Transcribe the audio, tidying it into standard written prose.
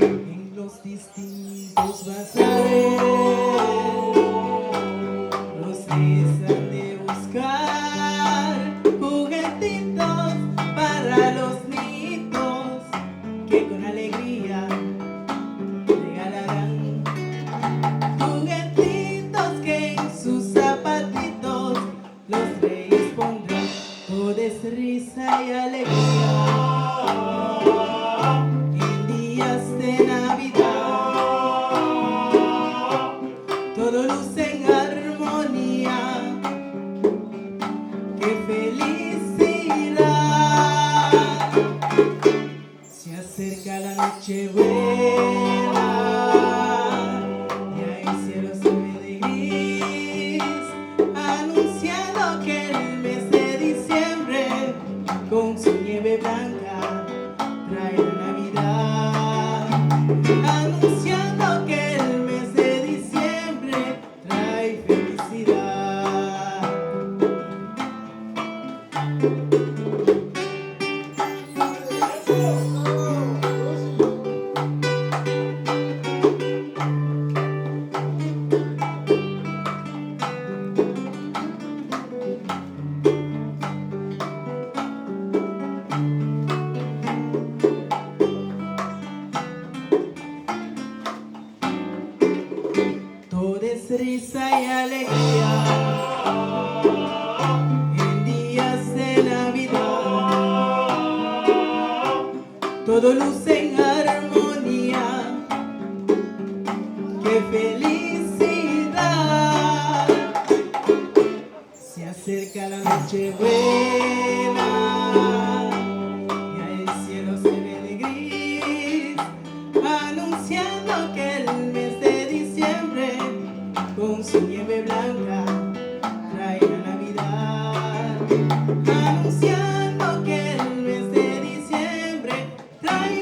En los distintos bazares los reyes han de buscar juguetitos para los niños que con alegría regalarán juguetitos que en sus zapatitos los reyes pondrán. Todo es risa y alegría en días de Navidad. Todo luce en armonía. ¡Qué felicidad! Se acerca la Nochebuena y el cielo se ve de gris, anunciando que el mes de diciembre con su nieve blanca trae la Navidad. Anunciando que el mes de diciembre trae felicidad. Todo es risa y alegría en días de Navidad. Todo luce en armonía. ¡Qué felicidad! Se acerca la Nochebuena y el cielo se ve de gris, anunciando que el mes de diciembre con su nieve blanca trae la Navidad. Anunciando que el mes de diciembre trae